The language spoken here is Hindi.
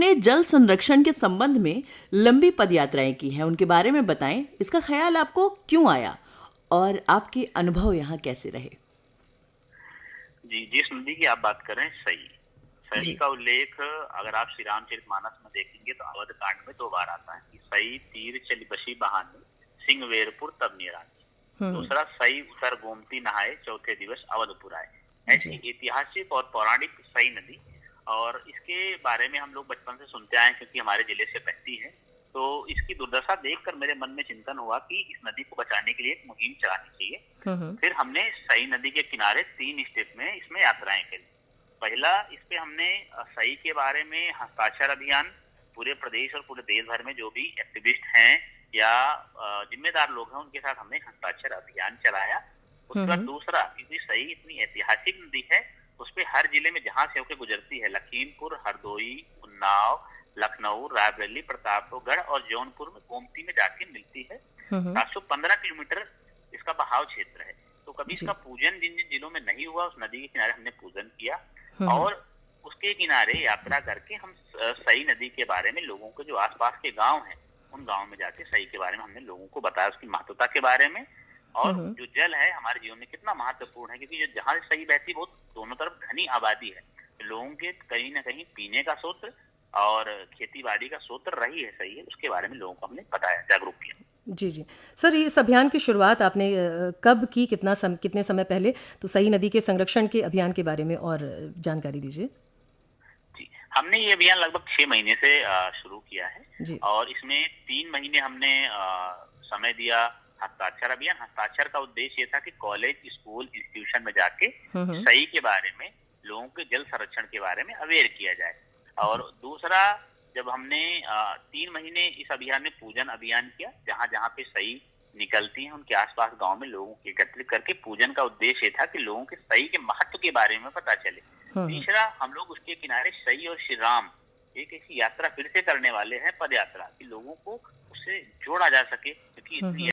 जिन्होंने जल संरक्षण के संबंध में लंबी पदयात्राएं की हैं, उनके बारे में बताएं। इसका ख्याल आपको क्यों आया और आपके अनुभव यहाँ कैसे रहे? जी, जिस नदी की आप बात कर रहे हैं, सई। सई जी। का उल्लेख अगर आप श्री रामचरितमानस में देखेंगे तो अवध कांड में 2 बार आता है कि सई तीर चली बसी बहाने, सिंह वेरपुर तब निरानी। हम्म। दूसरा, सई उतर गोमती नहाए, चौथे दिवस अवधपुर आए। ऐसी जी। ऐतिहासिक और पौराणिक सई नदी, और इसके बारे में हम लोग बचपन से सुनते आए हैं क्योंकि हमारे जिले से बहती है। तो इसकी दुर्दशा देखकर मेरे मन में चिंतन हुआ कि इस नदी को बचाने के लिए एक मुहिम चलानी चाहिए। हम्म। फिर हमने सई नदी के किनारे 3 स्टेप में इसमें यात्राएं करी। पहला, इस पे हमने सई के बारे में हस्ताक्षर अभियान, पूरे प्रदेश और पूरे देश भर में जो भी एक्टिविस्ट हैं या जिम्मेदार लोग हैं उनके साथ हमने हस्ताक्षर अभियान चलाया। उसके बाद हम्म। दूसरा, क्योंकि सई इतनी ऐतिहासिक नदी है, उस पे हर जिले में जहां से होकर गुजरती है, लखीमपुर, हरदोई, उन्नाव, लखनऊ, रायबरेली, प्रतापगढ़ और जौनपुर में गोमती में जाके मिलती है। हम्म। 715 किलोमीटर इसका बहाव क्षेत्र है। तो कभी इसका जी। पूजन जिन जिन जिलों में नहीं हुआ, उस नदी के किनारे हमने पूजन किया। हम्म। और उसके किनारे यात्रा करके हम सई नदी के बारे में लोगों को, जो आसपास के गांव हैं, उन गांव में जाके सई के बारे में हमने लोगों को बताया, उसकी महत्वता के बारे में, और हम्म। जो जल है हमारे जीवन में कितना महत्वपूर्ण है। क्योंकि जो जहां से सई बहती है वो दोनों तरफ घनी आबादी है, लोगों के कहीं ना कहीं पीने का स्रोत और खेती बाड़ी का स्रोत रही है सही है, उसके बारे में लोगों को हमने बताया, जागरूक किया। जी जी। सर, इस अभियान की शुरुआत आपने कब की, कितने समय पहले? तो सई नदी के संरक्षण के अभियान के बारे में और जानकारी दीजिए। जी, हमने ये अभियान लगभग 6 महीने से शुरू किया है। जी। और इसमें 3 महीने हमने समय दिया हस्ताक्षर अभियान। हस्ताक्षर का उद्देश्य ये था कि कॉलेज, स्कूल, इंस्टीट्यूशन में जाके हम्म। सही के बारे में, लोगों के जल संरक्षण के बारे में अवेयर किया जाए। और जी। दूसरा, जब हमने 3 महीने इस अभियान में पूजन अभियान किया, जहां जहां पे सही निकलती हैं उनके आसपास गांव में लोगों को एकत्रित करके पूजन का उद्देश्य था कि लोगों के सही के महत्व के बारे में पता चले। हम्म। तीसरा, हम लोग उसके किनारे सई और श्री राम एक ऐसी यात्रा फिर से करने वाले हैं, पद यात्रा, कि लोगों को उससे जोड़ा जा सके, क्योंकि इतनी हम्म।